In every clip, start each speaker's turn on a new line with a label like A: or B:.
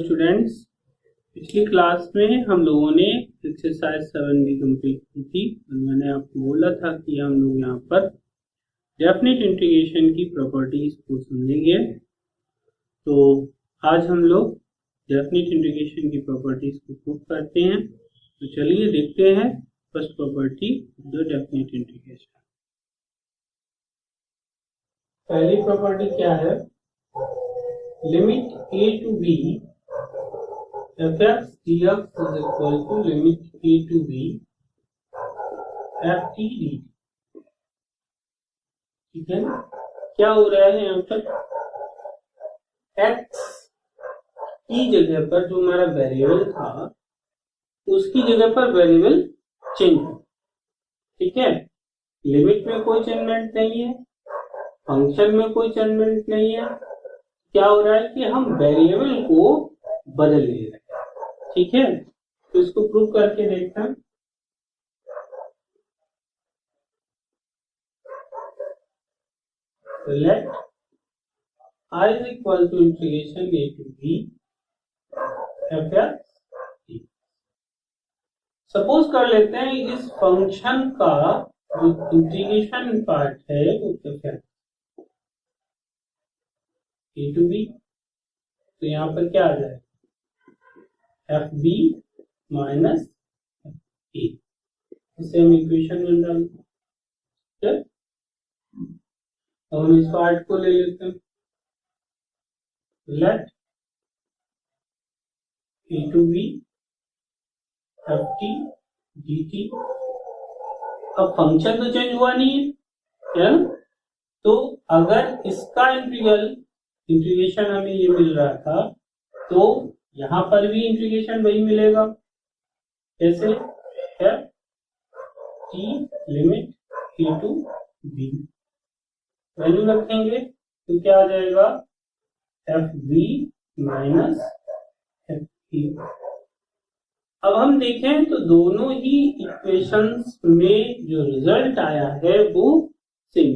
A: Students, पिछली class में हम लोगों ने एक्सरसाइज 7 भी कंप्लीट की थी और मैंने आपको बोला था कि हम लोग यहाँ पर डेफिनेट इंटीग्रेशन की प्रॉपर्टीज को समझेंगे। तो आज हम लोग डेफिनेट इंटीग्रेशन की प्रॉपर्टीज को प्रूव करते हैं। तो चलिए देखते हैं first property the definite integration. पहली प्रॉपर्टी क्या है? Limit a to b fx dx is equal to limit a to b ft dt। ठीक है ना? क्या हो रहा है यहाँ पर? x की जगह पर जो हमारा वेरिएबल था उसकी जगह पर वेरिएबल चेंज हो। ठीक है, लिमिट में कोई चेंजमेंट नहीं है, फंक्शन में कोई चेंजमेंट नहीं है। क्या हो रहा है कि हम वेरिएबल को बदल ले रहे हैं। ठीक है, तो इसको प्रूव करके देखते हैं। Let I is equal to integration a to b fx। Suppose कर लेते हैं इस फंक्शन का जो इंटीग्रेशन पार्ट है वो fx a to b, तो यहाँ पर क्या आ जाएगा? fb minus a। इसे हम इक्वेशन में डालेंगे। अब हम इस पार्ट को ले लेते हैं। Let a to b ft dt। अब फंक्शन तो चेंज हुआ नहीं है ना? तो अगर इसका इंटीग्रेशन हमें ये मिल रहा था तो यहां पर भी इंटीग्रेशन वही मिलेगा। कैसे? t limit a to b value रखेंगे तो क्या आ जाएगा? fb minus ft। अब हम देखें तो दोनों ही इक्वेशंस में जो रिजल्ट आया है वो सेम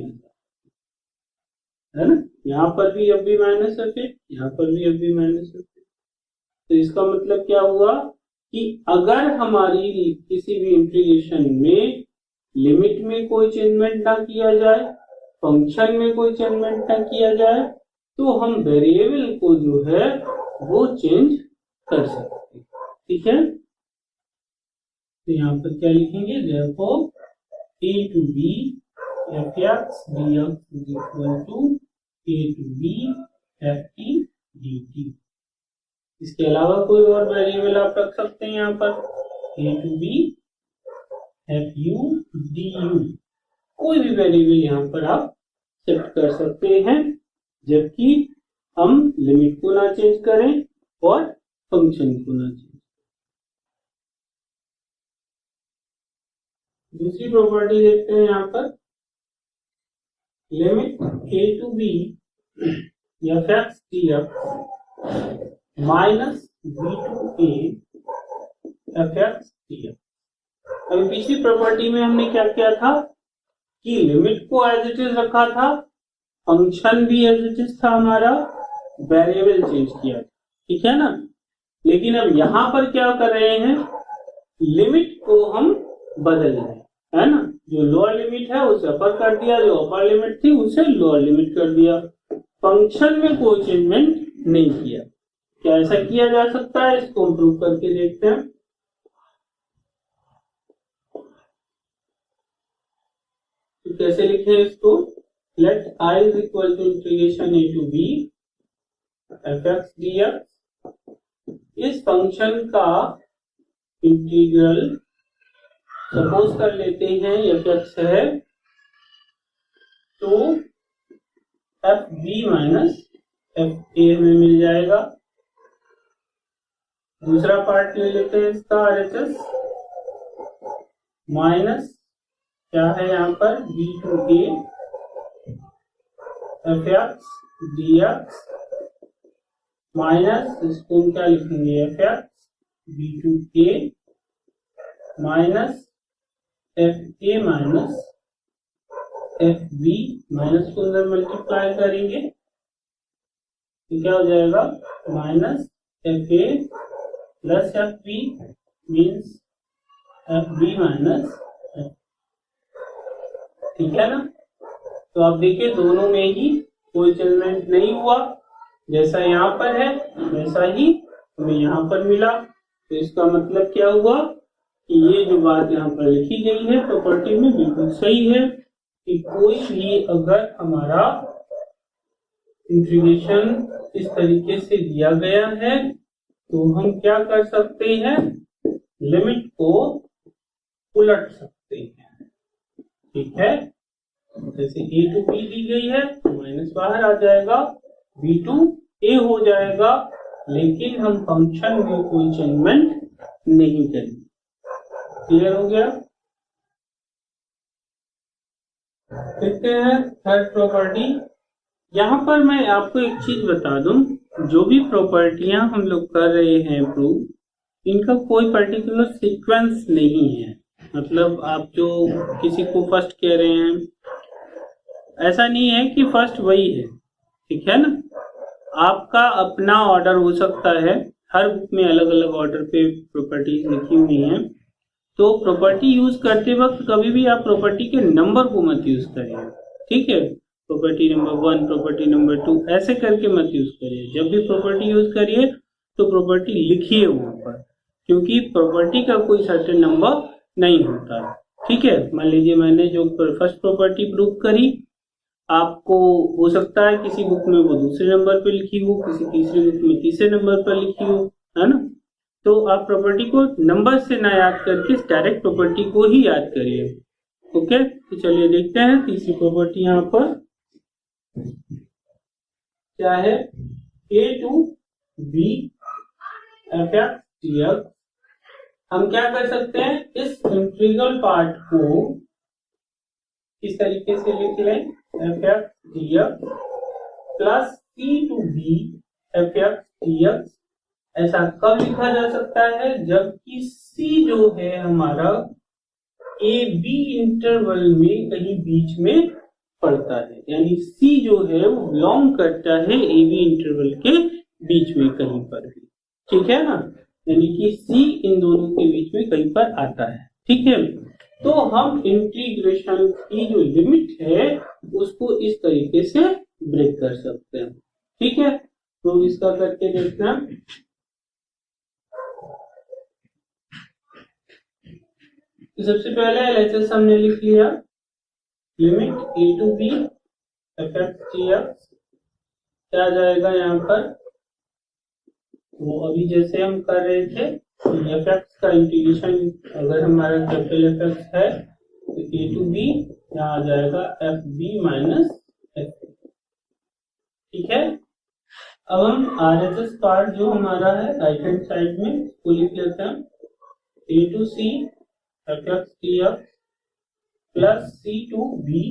A: है ना? यहाँ पर भी fb माइनस ft, यहाँ पर भी fb माइनस ft। तो इसका मतलब क्या हुआ कि अगर हमारी किसी भी इंटीग्रेशन में लिमिट में कोई चेंजमेंट ना किया जाए, फंक्शन में कोई चेंजमेंट ना किया जाए, तो हम वेरिएबल को जो है वो चेंज कर सकते हैं। ठीक है, तो यहाँ पर क्या लिखेंगे? therefore a to b fx dx is equal to a to b ft dt। इसके अलावा कोई और वेरिएबल आप रख सकते हैं यहाँ पर, a to b fu du। कोई भी वेरिएबल यहाँ पर आप सेट कर सकते हैं, जबकि हम लिमिट को ना चेंज करें और फंक्शन को ना चेंज। दूसरी प्रॉपर्टी देखते हैं यहाँ पर। Limit a to b fx dx minus b to a fx dx। अभी पिछली प्रॉपर्टी में हमने क्या किया था कि लिमिट को एज इट इज रखा था, फंक्शन भी एज इट इज था, हमारा वेरिएबल चेंज किया था। ठीक है ना? लेकिन अब यहां पर क्या कर रहे हैं? लिमिट को हम बदल रहे हैं, है ना? जो लोअर लिमिट है उसे अपर कर दिया, जो अपर लिमिट थी उसे लोअर लिमिट कर दिया। फंक्शन में कोई चेंजमेंट नहीं किया। क्या ऐसा किया जा सकता है? इसको हम प्रूव करके देखते हैं। तो कैसे लिखें इसको? Let I is equal to integration a to b fx dx। इस फंक्शन का इंटीग्रल सपोज कर लेते हैं fx है, तो fb माइनस fa हमें मिल जाएगा। दूसरा पार्ट ले लेते हैं इसका, RHS माइनस क्या है यहाँ पर? b to a fx dx minus इसको क्या लिखेंगे? fx b to a minus fa minus fb minus को अंदर मल्टीप्लाई करेंगे तो क्या हो जाएगा? Minus F A plus F B means F B minus F, ठीक है ना। तो आप देखिए दोनों में ही कोई चेंजमेंट नहीं हुआ, जैसा यहाँ पर है वैसा ही हमें यहाँ पर मिला। तो इसका मतलब क्या हुआ कि ये जो बात यहाँ पर लिखी गई है प्रॉपर्टी में बिल्कुल सही है कि कोई भी अगर हमारा इंटीग्रेशन इस तरीके से दिया गया है तो हम क्या कर सकते हैं, लिमिट को उलट सकते हैं, ठीक है। जैसे a टू b दी गई है तो माइनस बाहर आ जाएगा, b टू a हो जाएगा, लेकिन हम फंक्शन में कोई चेंजमेंट नहीं करेंगे। क्लियर हो गया। देखते हैं थर्ड प्रॉपर्टी। यहाँ पर मैं आपको एक चीज बता दूं, जो भी प्रॉपर्टियां हम लोग कर रहे हैं प्रूव, इनका कोई पर्टिकुलर सीक्वेंस नहीं है। मतलब आप जो किसी को फर्स्ट कह रहे हैं, ऐसा नहीं है कि फर्स्ट वही है, ठीक है ना। आपका अपना ऑर्डर हो सकता है, हर बुक में अलग अलग ऑर्डर पे प्रॉपर्टीज लिखी हुई हैं। तो प्रॉपर्टी यूज करते वक्त कभी भी आप प्रॉपर्टी के नंबर को मत यूज करिए, ठीक है। प्रॉपर्टी नंबर 1, प्रॉपर्टी नंबर 2 ऐसे करके मत यूज करिए। जब भी प्रॉपर्टी यूज करिए तो प्रॉपर्टी लिखिए वहां पर, क्योंकि प्रॉपर्टी का कोई सर्टेन नंबर नहीं होता, ठीक है। मान लीजिए मैंने जो फर्स्ट प्रॉपर्टी प्रूव करी, आपको हो सकता है किसी बुक में वो दूसरे नंबर पे लिखी हो, किसी तीसरे बुक में तीसरे नंबर पर लिखी हो, है ना। तो आप प्रॉपर्टी को नंबर से ना याद करके डायरेक्ट प्रॉपर्टी को ही याद करिए, ओके। तो चलिए देखते हैं तीसरी प्रॉपर्टी यहाँ पर क्या है, a to b F X D X. हम क्या कर सकते हैं, इस इंटीग्रल पार्ट को इस तरीके से लिख लें, F X D X plus C to B F X D X. ऐसा कब लिखा जा सकता है, जबकि c जो है हमारा ए बी इंटरवल में कहीं बीच में पड़ता है, यानी c जो है वो बिलोंग करता है ए बी इंटरवल के बीच में कहीं पर भी, ठीक है ना। यानी कि c इन दोनों के बीच में कहीं पर आता है, ठीक है। तो हम इंटीग्रेशन की जो लिमिट है उसको इस तरीके से ब्रेक कर सकते हैं, ठीक है। तो इसका करके देखना, तो सबसे पहले एलएचएस हमने लिख लिया, limit a to b F X D X क्या आ जाएगा यहाँ पर, वो अभी जैसे हम कर रहे थे एफ एक्स का इंटीग्रेशन अगर हमारा कैपिटल एफ एक्स है तो a टू b यहाँ आ जाएगा एफ बी माइनस एफ, ठीक है। अब हम आरएचएस पार्ट जो हमारा है राइट हैंड साइड में वो लिख लेते हैं, a to c F X D X plus C to B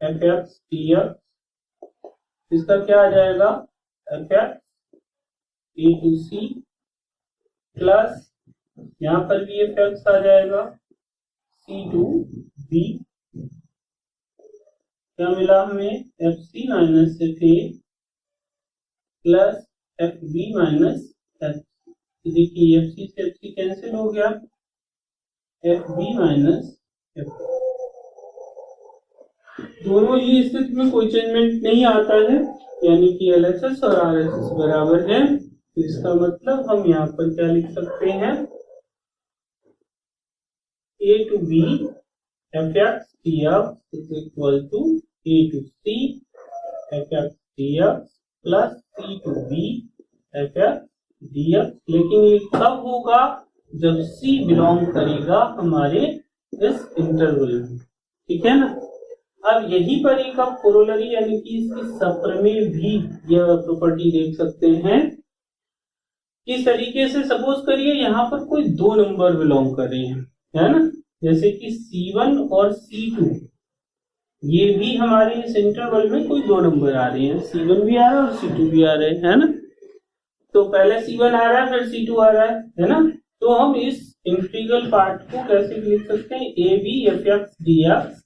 A: F X D X. इसका क्या आ जाएगा, F X A to C plus यहाँ पर भी एफ एक्स आ जाएगा सी टू बी। क्या मिला हमें, F C minus F A plus F B minus F. देखिए एफ सी से एफ सी कैंसिल हो गया, एफ बी माइनस एफ। दोनों ही स्थिति में कोई चेंजमेंट नहीं आता है, यानी कि एलएचएस और आरएचएस बराबर है। तो इसका मतलब हम यहाँ पर क्या लिख सकते हैं, a to b F X D X is equal to a to c F X D X plus c to b F X D X. लेकिन ये कब होगा, जब c बिलोंग करेगा हमारे इस इंटरवल में, ठीक है ना। अब यही पर एक आप कोरोलरी यानी कि इसकी सप्रमेय भी यह प्रॉपर्टी देख सकते हैं। इस तरीके से सपोज करिए यहाँ पर कोई दो नंबर बिलोंग कर रहे हैं, है ना, जैसे कि C1 और C2, ये भी हमारे इस इंटरवल में कोई दो नंबर आ रहे हैं, C1 भी आ रहा है और C2 भी आ रहे हैं, है ना। तो पहले C1 आ रहा है फिर C2 आ रहा है ना। तो हम इस इंटीग्रल पार्ट को कैसे लिख सकते हैं, A B F X D X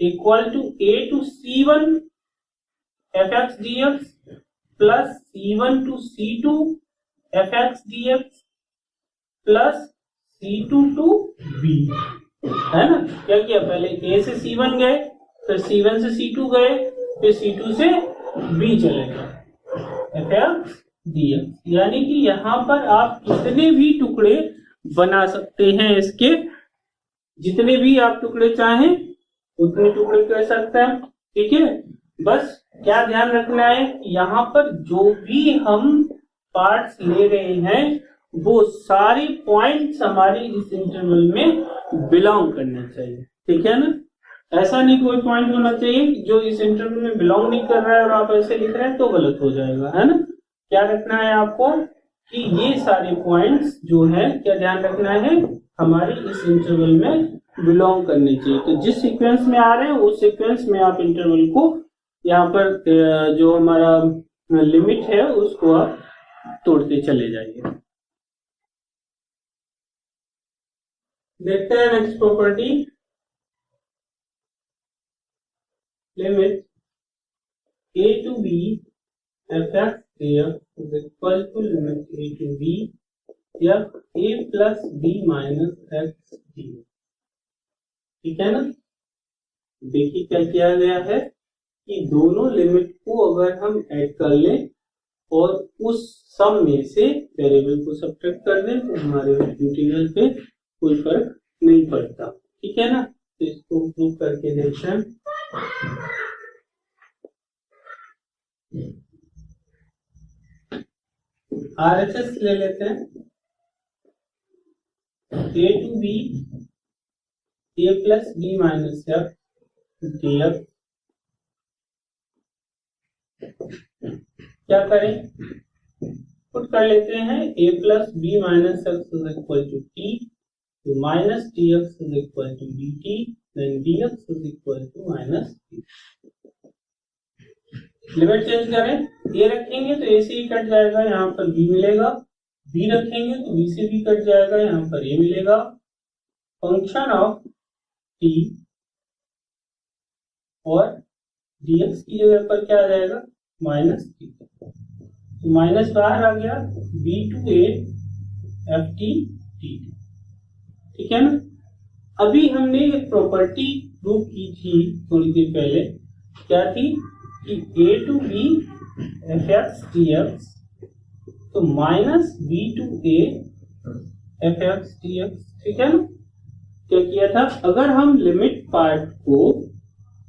A: equal to a to C1 F X D X plus C1 to C2 fx dx plus C2 to B, है ना। क्या किया, पहले A से C1 गए, फिर C1 से C2 गए, फिर C2 से B चले गए, fx dx। यानी कि यहां पर आप कितने भी टुकड़े बना सकते हैं, इसके जितने भी आप टुकड़े चाहें उतने टुकड़े कर सकते हैं, ठीक है। बस क्या ध्यान रखना है, यहाँ पर जो भी हम पार्ट्स ले रहे हैं वो सारे पॉइंट्स हमारे इस इंटरवल में बिलोंग करने चाहिए, ठीक है ना। ऐसा नहीं कोई पॉइंट होना चाहिए जो इस इंटरवल में बिलोंग नहीं कर रहा है और आप ऐसे लिख रहे हैं तो गलत हो जाएगा, है ना। क्या रखना है आपको कि ये सारे पॉइंट्स जो है, क्या ध्यान रखना है, हमारे इस इंटरवल में बिलोंग करने चाहिए। तो जिस सीक्वेंस में आ रहे हैं उस सीक्वेंस में आप इंटरवल को, यहाँ पर जो हमारा लिमिट है उसको आप तोड़ते चले जाइए। देखते हैं next property, limit a to b fx dx is equal to limit a to b f a plus b minus x dx, ठीक है ना। देखिए क्या किया गया है कि दोनों लिमिट को अगर हम ऐड कर लें और उस सम में से वेरिएबल को सब्ट्रैक्ट कर दें तो हमारे इंटीग्रल पे कोई फर्क नहीं पड़ता, ठीक है ना। तो इसको प्रूव करके देखते हैं। RHS ले लेते हैं, a to b a plus b minus f dx। क्या करें, पुट कर लेते हैं a plus b minus x is equal to t, तो minus dx is equal to dt, then dx is equal to minus t। Limit change करें, a रखेंगे तो a से ही कट जाएगा, यहाँ पर b मिलेगा, b रखेंगे तो b से भी कट जाएगा, यहाँ पर a मिलेगा। फंक्शन ऑफ t और dx की जगह पर क्या आ जाएगा, माइनस t, तो माइनस बाहर आ गया, b to a f t dt, ठीक है ना। अभी हमने एक प्रॉपर्टी प्रूव की थी थोड़ी देर पहले, क्या थी कि a to b fx dx तो minus b to a fx dx, ठीक है ना। क्या किया था, अगर हम लिमिट पार्ट को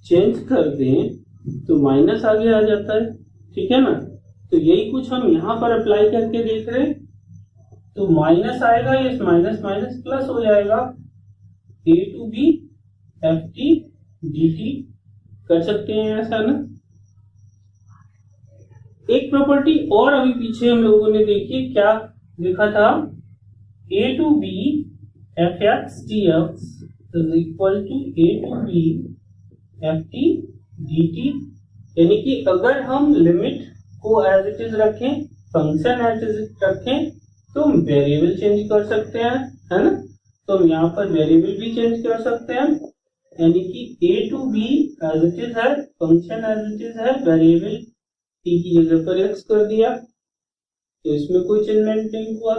A: चेंज कर दें तो माइनस आगे आ जाता है, ठीक है ना। तो यही कुछ हम यहाँ पर अप्लाई करके देख रहे हैं, तो माइनस आएगा, ये माइनस माइनस प्लस हो जाएगा, a to b f t dt कर सकते हैं ऐसा ना। एक प्रॉपर्टी और अभी पीछे हम लोगों ने देखी, क्या देखा था, a to b fx dx is equal to a to b ft dt, यानी कि अगर हम लिमिट को एज इट इज रखें, फंक्शन एज इट इज रखें, तो हम वेरिएबल चेंज कर सकते हैं, है ना। तो हम यहाँ पर वेरिएबल भी चेंज कर सकते हैं, यानी कि a to b as it is है, फंक्शन एज इट इज है, वेरिएबल t की जगह पर x कर दिया, तो इसमें कोई चेंजमेंट नहीं हुआ।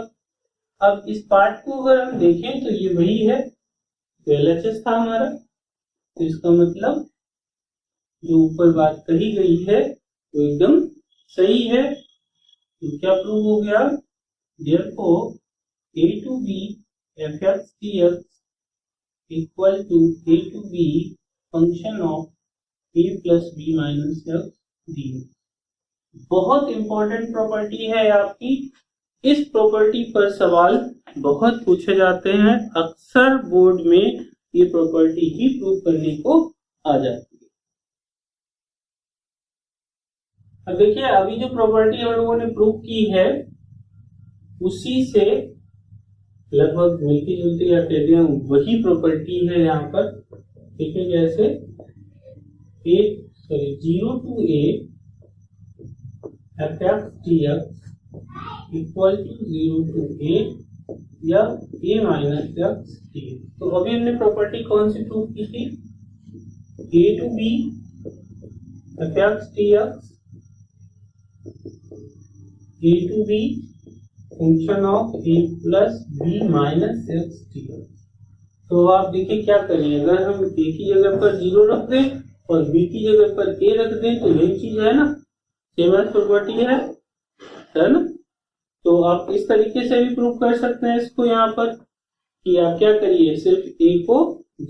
A: अब इस पार्ट को अगर हम देखें तो ये वही है, तो LHS था हमारा, तो इसका मतलब जो ऊपर बात कही गई है वो एकदम सही है। तो क्या प्रूव हो गया, therefore a to b fx dx equal to a to b function of a plus b minus x dx। बहुत इंपॉर्टेंट प्रॉपर्टी है आपकी, इस प्रॉपर्टी पर सवाल बहुत पूछे जाते हैं, अक्सर बोर्ड में ये प्रॉपर्टी ही प्रूव करने को आ जाती है। अब देखिए, अभी जो प्रॉपर्टी हम लोगों ने प्रूव की है उसी से लगभग मिलती जुलती या कहते हैं वही प्रॉपर्टी है यहाँ पर, ठीक है। जैसे zero to a fx dx equal to 0 to a या a माइनस x dx। तो अभी हमने प्रॉपर्टी कौन सी प्रूव की थी, a to b fx dx A to B function of A plus B minus X D. तो आप देखिए क्या करें, अगर हम ए की जगह पर 0 रख दें और बी की जगह पर ए रख दें तो यही चीज है ना, सेम एज प्रॉपर्टी है ना। तो आप इस तरीके से भी प्रूव कर सकते हैं इसको यहाँ पर कि आप क्या करिए, सिर्फ ए को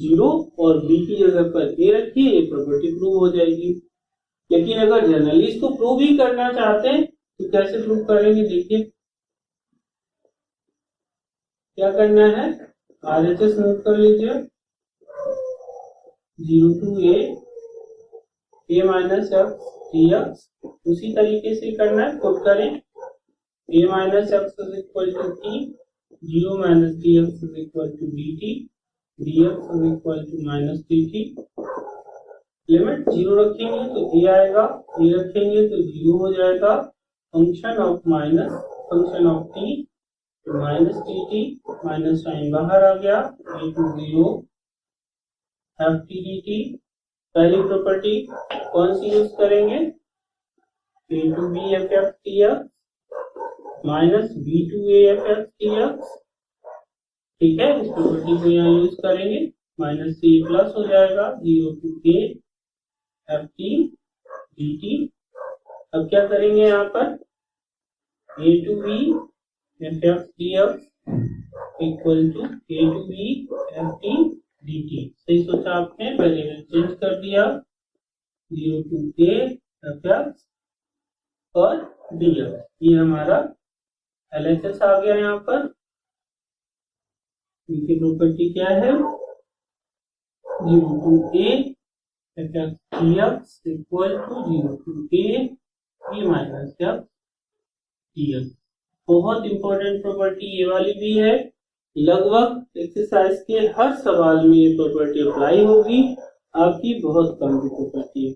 A: 0 और बी की जगह पर ए रखिए, ये प्रॉपर्टी प्रूव हो जाएगी। लेकिन अगर जनरली इसको प्रूव ही करना चाहते हैं तो कैसे प्रूव करेंगे, देखिए क्या करना है, RHS नोट कर लीजिए, 0 to a minus X D X. उसी तरीके से करना है, पुट करें a minus X is equal to t, 0 minus D X is equal to dt, dx is equal to minus dt। Limit 0 रखेंगे तो a आएगा, a रखेंगे तो 0 हो जाएगा, function of minus function of t minus dt, minus sign बाहर आ गया, a to 0 F T dt। पहली प्रॉपर्टी कौन सी यूज करेंगे, a to B F X T X minus B to A F X T X. ठीक है, इस प्रॉपर्टी को यहाँ यूज करेंगे, माइनस से प्लस हो जाएगा, 0 to A F T D T. अब क्या करेंगे यहाँ पर, a to B F X D X equal to a to B F T D T. सही सोचा आपने, पहले चेंज कर दिया, 0 टू a एफ एक्स और डी एक्स। ये हमारा LHS आ गया यहाँ पर। इनकी प्रॉपर्टी क्या है, 0 to a F X D X equal to 0 to a b minus X D X. बहुत इंपॉर्टेंट प्रॉपर्टी ये वाली भी है, लगभग एक्सरसाइज के हर सवाल में ये प्रॉपर्टी अप्लाई होगी, आपकी बहुत कम की प्रॉपर्टी है।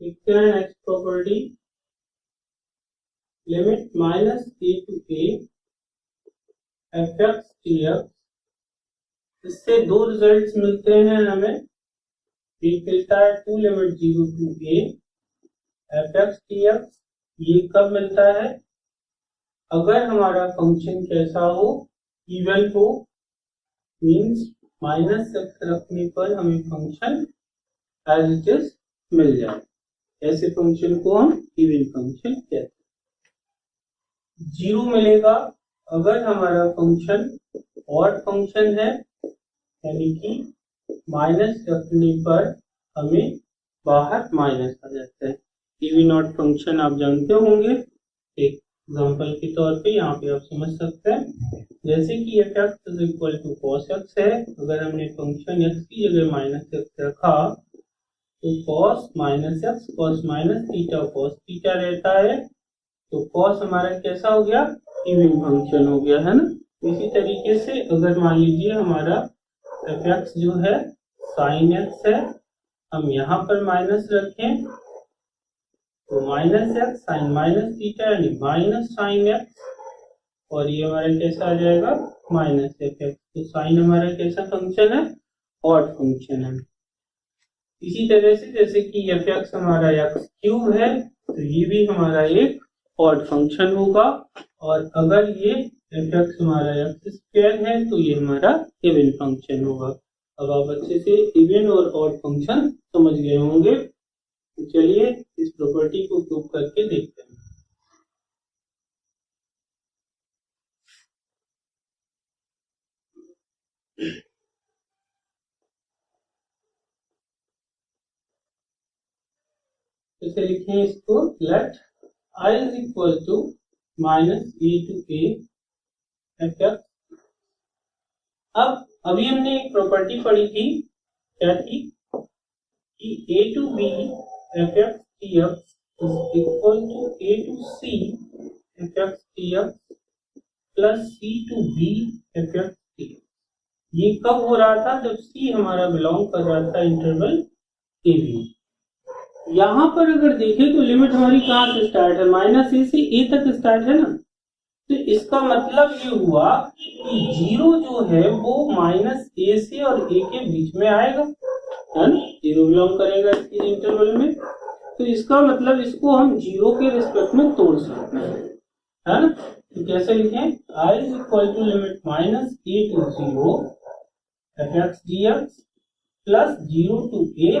A: देखते हैं next property, limit minus a to a F X D X. इससे दो रिजल्ट्स मिलते हैं हमें, एक मिलता है two limit 0 to a F X D X. ये कब मिलता है, अगर हमारा फंक्शन कैसा हो, इवन हो, मींस माइनस एक्स रखने पर हमें फंक्शन एज इट इज मिल जाए, ऐसे फंक्शन को हम इवन फंक्शन कहते हैं। 0 मिलेगा अगर हमारा फंक्शन ऑड फंक्शन है, यानी कि माइनस रखने पर हमें बाहर माइनस आ जाता है। इवन ऑड फंक्शन आप जानते होंगे, एक एग्जांपल के तौर पे यहाँ पे आप समझ सकते हैं, जैसे कि F X is equal to cos X है, अगर हमने फंक्शन एक्स की जगह माइनस एक्स रखा तो cos minus x cos minus theta cos theta रहता है, तो कॉस हमारा कैसा हो गया, इवन फंक्शन हो गया, है ना। इसी तरीके से अगर मान लीजिए हमारा एफ एक्स जो है साइन एक्स है, हम यहाँ पर माइनस रखें तो minus X sine minus theta यानी माइनस साइन एक्स, और ये हमारा कैसा आ जाएगा, माइनस एफ एक्स। तो साइन हमारा कैसा फंक्शन है, ऑड फंक्शन है। इसी तरह से जैसे कि एफ एक्स हमारा एक्स क्यूब है, तो ये भी हमारा एक ऑड फंक्शन होगा, और अगर ये एफ एक्स हमारा एक्स स्क्वायर है तो ये हमारा इवन फंक्शन होगा। अब आप अच्छे से इवन और ऑड फंक्शन समझ गए होंगे, तो चलिए इस प्रॉपर्टी को प्रूव करके देखते हैं। इसे लिखें इसको, let I is equal to minus A to A F X. अब अभी हमने एक प्रॉपर्टी पढ़ी थी, क्या थी, कि a to b F X T X is equal to a to c F X T X plus c to b F X T X. ये कब हो रहा था, जब c हमारा बिलोंग कर रहा था इंटरवल a b। यहाँ पर अगर देखें तो लिमिट हमारी कहाँ से स्टार्ट है, माइनस ए से ए तक स्टार्ट है ना, तो इसका मतलब ये हुआ कि 0 जो है वो माइनस ए से और ए के बीच में आएगा, है ना, 0 बिलोंग करेगा इस इंटरवल में। तो इसका मतलब इसको हम जीरो के रिस्पेक्ट में तोड़ सकते हैं, है ना। तो कैसे लिखें, I is equal to limit minus a to 0 fx dx plus 0 to a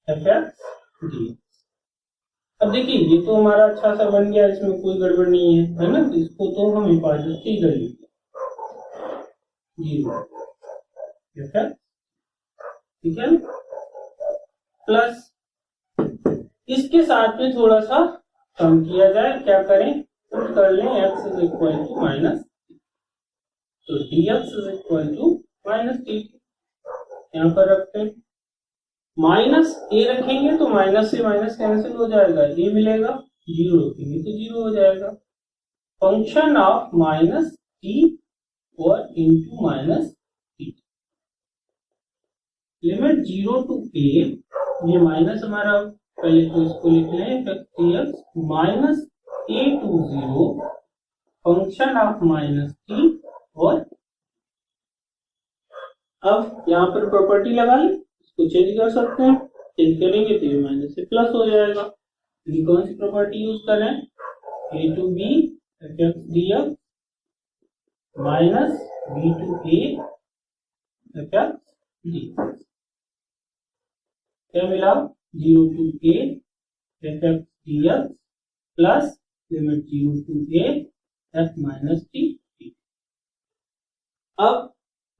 A: fx dx। अब देखिए ये तो हमारा अच्छा सा बन गया, इसमें कोई गड़बड़ नहीं है ना। तो इसको तो हम हिफाजत से कर लीजिए 0 fx, ठीक है। प्लस इसके साथ में थोड़ा सा कम किया जाए, क्या करें, तो कर लें x is equal to minus, तो dx is equal to minus dt, यहाँ पर रखते हैं। माइनस a रखेंगे तो माइनस से माइनस कैंसिल हो जाएगा, a मिलेगा, 0 रखेंगे तो 0 हो जाएगा। फंक्शन ऑफ माइनस t और into minus T, limit 0 to a, ये माइनस हमारा, पहले तो इसको लिख लें dx minus a to 0 function of minus T, और अब यहाँ पर प्रॉपर्टी लगा लें, इसको चेंज कर सकते हैं, चेंज करेंगे तो ये माइनस से प्लस हो जाएगा। ये कौन सी प्रॉपर्टी यूज करें, a to b fx dx minus b to a fx dx, क्या मिला, 0 to a fx dx plus limit 0 to a f minus t। अब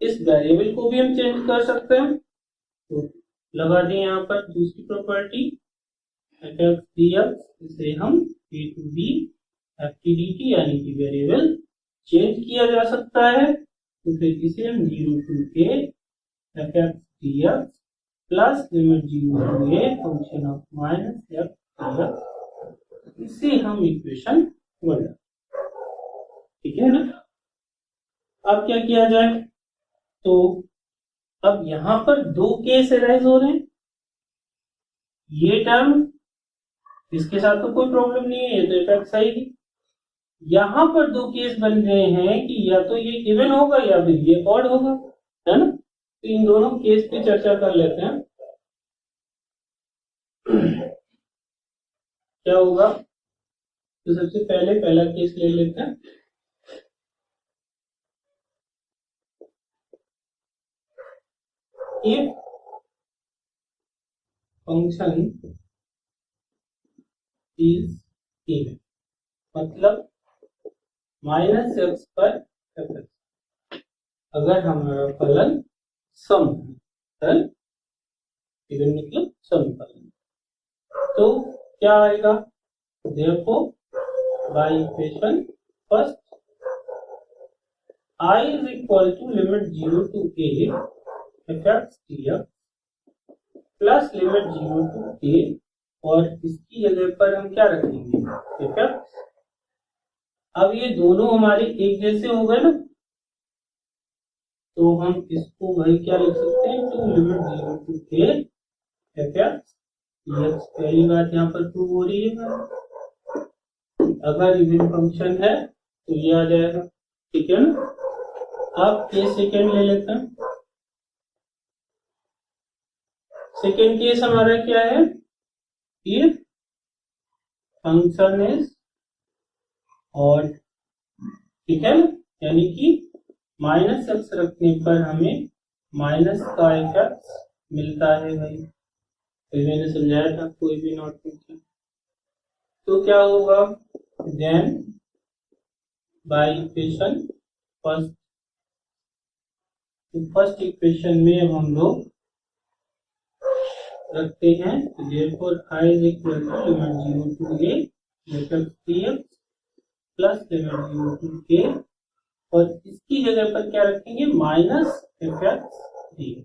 A: इस वेरिएबल को भी हम चेंज कर सकते हैं, तो लगा दें यहाँ पर दूसरी प्रॉपर्टी fx dx, इसे हम a to b ft dt यानी कि वेरिएबल चेंज किया जा सकता है, तो फिर इसे हम 0 to a fx dx plus limit 0 to a function of minus f dx, इसे हम इक्वेशन 1, ठीक है ना। अब क्या किया जाए, तो अब यहां पर दो केस अराइज हो रहे हैं, ये टर्म इसके साथ तो कोई प्रॉब्लम नहीं है, ये तो इफेक्ट सही है। यहां पर दो केस बन रहे हैं कि या तो ये इवन होगा या फिर ये ऑड होगा, है ना। तो इन दोनों केस पे चर्चा कर लेते हैं। क्या होगा, तो सबसे पहले पहला केस ले लेते हैं। इफ फंक्शन इज इवन, मतलब माइनस एक्स पर fx, अगर हमारा फलन सम है, इवन मतलब सम फलन, तो क्या आएगा, therefore by equation first I is equal to limit 0 to a fx dx plus limit 0 to a, और इसकी जगह पर हम क्या रखेंगे, fx। अब ये दोनों हमारे एक जैसे हो गए ना, तो हम इसको वही क्या लिख सकते हैं, two limit 0 to a fx dx। पहली बात यहाँ पर प्रूव हो रही है, अगर इवन फंक्शन है तो ये आ जाएगा, ठीक है ना। अब केस सेकेंड ले लेते हैं। सेकेंड केस हमारा क्या है, इफ फंक्शन इज ऑड, ठीक है ना, यानी कि माइनस एक्स रखने पर हमें माइनस का इफेक्ट मिलता है भाई, तो मैंने समझाया था कोई भी नॉट फंक्शन, तो क्या होगा, देन बाय इक्वेशन फर्स्ट, तो फर्स्ट इक्वेशन में अब हम लोग रखते हैं, therefore I is equal to limit 0 to a fx dx plus limit 0 to a, और इसकी जगह पर क्या रखेंगे, माइनस fx dx,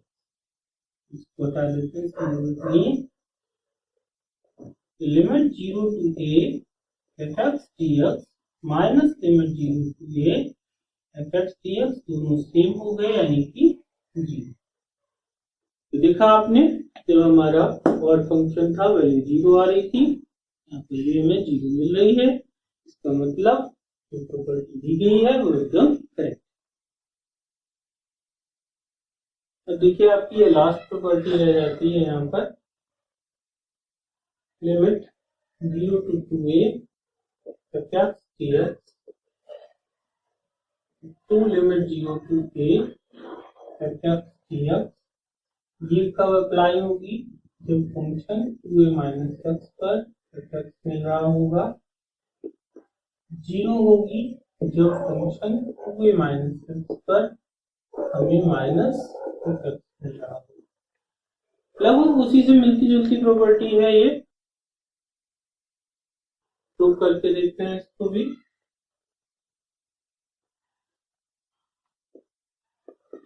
A: इसको हटा देते हैं, इसकी जरूरत नहीं है। Limit 0 to a fx dx minus limit 0 to a fx dx दोनों सेम हो गए, यानी कि 0। तो देखा आपने, जब हमारा ऑड फंक्शन था वैल्यू 0 आ रही थी, यहाँ पर ये हमें 0 मिल रही है, इसका मतलब जो प्रॉपर्टी दी गई है वो एकदम करेक्ट। अब देखिए आपकी ये लास्ट प्रॉपर्टी रह जाती है यहाँ पर, limit 0 to 2a f dx to limit 0 to a f dx ये कब अप्लाई होगी जब फंक्शन 2a माइनस एक्स पर f मिल रहा होगा, 0 होगी जब फंक्शन 2a माइनस एक्स पर हमें माइनस f मिल रहा होगा। लगभग उसी से मिलती जुलती प्रॉपर्टी है ये, प्रूव करके देखते हैं इसको भी।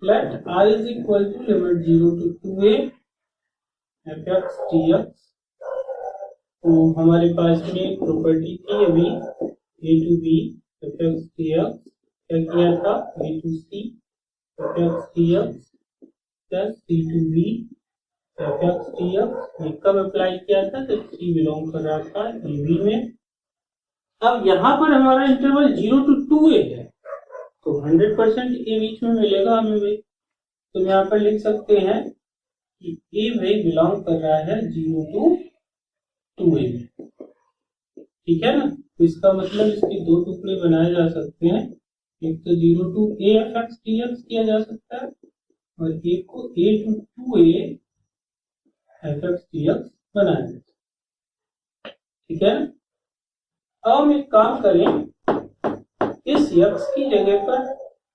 A: Let I is equal to limit 0 to 2a f dx। तो हमारे पास में प्रॉपर्टी थी अभी a to b f dx, क्या किया था a to c f dx plus c to b f dx, ये कब अप्लाई किया था जब c बिलोंग कर रहा था a b में। अब यहाँ पर हमारा इंटरवल 0 to 2a है तो 100% ए बीच में मिलेगा हमें भाई, तो यहाँ पर लिख सकते हैं कि ए भाई बिलोंग कर रहा है 0 to 2a में, ठीक है ना। तो इसका मतलब इसके दो टुकड़े बनाए जा सकते हैं, एक तो 0 to a f dx किया जा सकता है और एक को a to 2a f dx बनाया जा सकता है, ठीक है ना। अब हम एक काम करें, इस x की जगह पर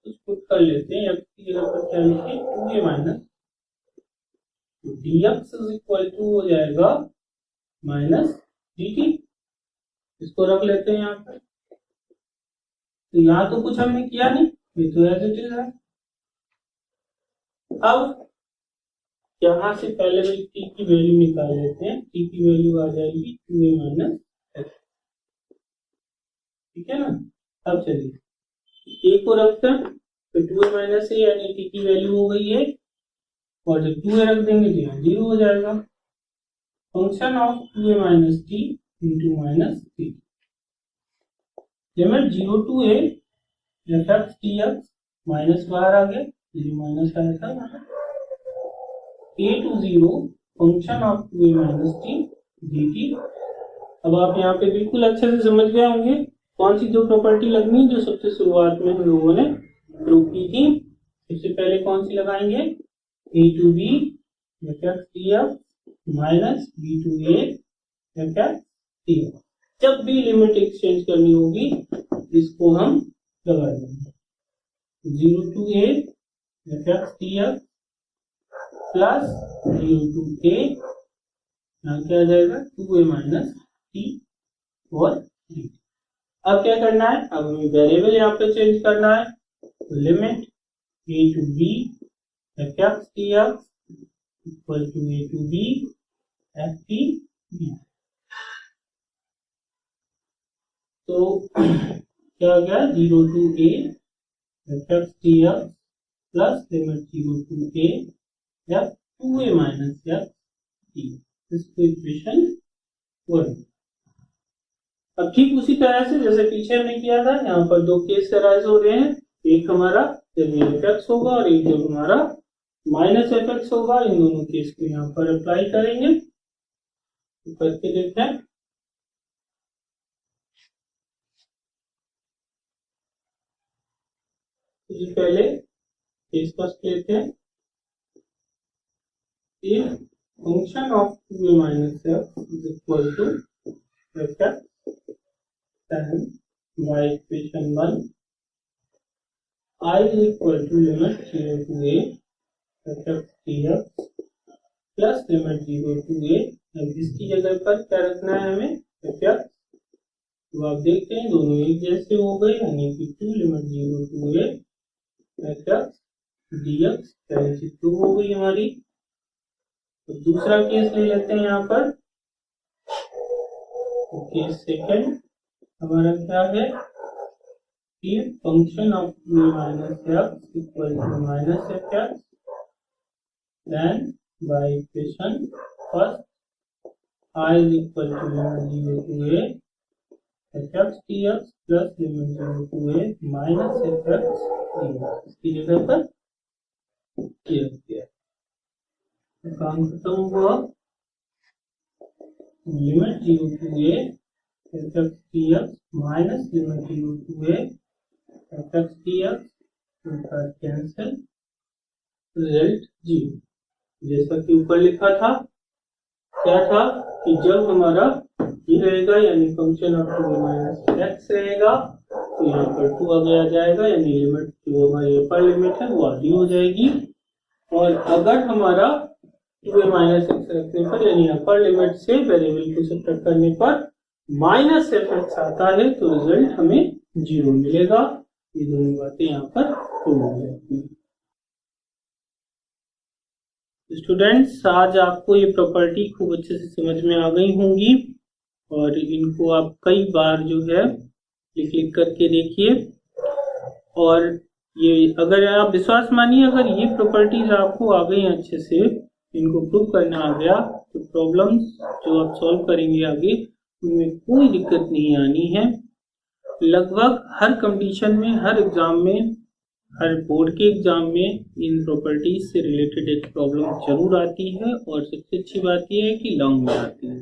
A: कुछ पुट कर लेते हैं, x की जगह पर क्या लिखें 2a minus dx is equal to हो जाएगा माइनस dt, इसको रख लेते हैं यहाँ पर। तो यहाँ तो कुछ हमने किया नहीं, ये तो एज इट इज है। अब यहाँ से पहले भी t की वैल्यू निकाल लेते हैं, t की वैल्यू आ जाएगी 2a माइनस x, ठीक है ना। अब चलिए a को रखते हैं, तो 2a माइनस a यानी t की वैल्यू हो गई है, और जब 2a रख देंगे तो यहाँ 0 हो जाएगा। Function of 2a minus t into minus t, limit 0 to a f dx, minus बाहर आ गया, ये माइनस आया था, a to 0 function of 2a minus t dt। अब आप यहाँ पे बिल्कुल अच्छे से समझ गए होंगे कौन सी दो प्रॉपर्टी लगनी है जो सबसे शुरुआत में हम लोगों ने प्रूव की थी। सबसे पहले कौन सी लगाएंगे, a to b f dx minus b to a f dx। जब भी लिमिट एक्सचेंज करनी होगी इसको हम लगा देंगे, 0 to a f dx plus 0 to a, यहाँ क्या आ जाएगा 2a माइनस t और dt। अब क्या करना है, अब हमें वेरिएबल यहाँ पे चेंज करना है, limit a to b f dx equal to a to b f d। तो क्या आ गया 0 to a f dx plus limit 0 to a f 2a minus f d, इसको इक्वेशन 1। अब ठीक उसी तरह से जैसे पीछे हमने किया था, यहाँ पर दो केस अराइज हो रहे हैं, एक हमारा जब ये fx होगा और एक जब हमारा माइनस fx होगा। इन दोनों केस को यहाँ पर अप्लाई करेंगे, तो करके देखते हैं। तो पहले केस फर्स्ट लेते हैं, if function of 2a minus f is equal to fx, then by equation 1 I is equal to limit 0 to a f dx plus limit 0 to a। अब इसकी जगह पर क्या रखना है हमें f, तो आप देखते हैं दोनों एक जैसे हो गए, यानी कि 2 limit 0 to a f dx पहले से 2 हो गई हमारी। तो दूसरा केस ले लेते हैं यहाँ पर, तो केस सेकंड हमारा क्या है, if function of 2a minus f equal to minus fx, then by equation first I is equal to limit 0 to a fx dx plus limit 0 to a minus fx dx, इसकी जगह पर ये रख दिया, काम खत्म हुआ। Limit 0 to a fx dx minus limit 0 to a fx dx उनका कैंसिल, रिजल्ट 0। जैसा कि ऊपर लिखा था, क्या था कि जब हमारा ये रहेगा यानी function of 2a minus x रहेगा तो यहाँ पर 2 आगे आ जाएगा, यानी लिमिट जो हमारी अपर लिमिट है वो आधी हो जाएगी। और अगर हमारा 2a माइनस एक्स रखने पर यानी अपर लिमिट से वेरिएबल को सब्ट्रैक्ट करने पर माइनस एफ एक्स आता है तो रिजल्ट हमें 0 मिलेगा। ये दोनों बातें यहाँ पर प्रूव हो जाती हैं। स्टूडेंट्स, आज आपको ये प्रॉपर्टी खूब अच्छे से समझ में आ गई होंगी और इनको आप कई बार जो है लिख लिख करके देखिए। और ये अगर आप विश्वास मानिए, अगर ये प्रॉपर्टीज आपको आ गई अच्छे से, इनको प्रूव करना आ गया तो प्रॉब्लम्स जो आप सॉल्व करेंगे आगे उनमें कोई दिक्कत नहीं आनी है। लगभग हर कंपटीशन में, हर एग्जाम में, हर बोर्ड के एग्जाम में इन प्रॉपर्टीज से रिलेटेड एक प्रॉब्लम जरूर आती है और सबसे अच्छी बात यह है कि लॉन्ग में आती है,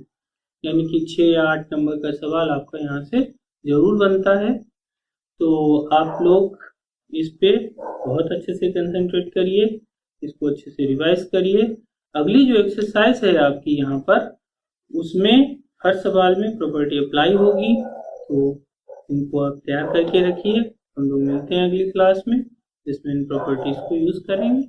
A: यानी कि 6 या 8 नंबर का सवाल आपका यहाँ से जरूर बनता है। तो आप लोग इस पे बहुत अच्छे से कंसंट्रेट करिए, इसको अच्छे से रिवाइज करिए। अगली जो एक्सरसाइज है आपकी यहाँ पर, उसमें हर सवाल में प्रॉपर्टी अप्लाई होगी, तो इनको आप तैयार करके रखिए। हम लोग मिलते हैं अगली क्लास में जिसमें इन प्रॉपर्टीज को यूज करेंगे।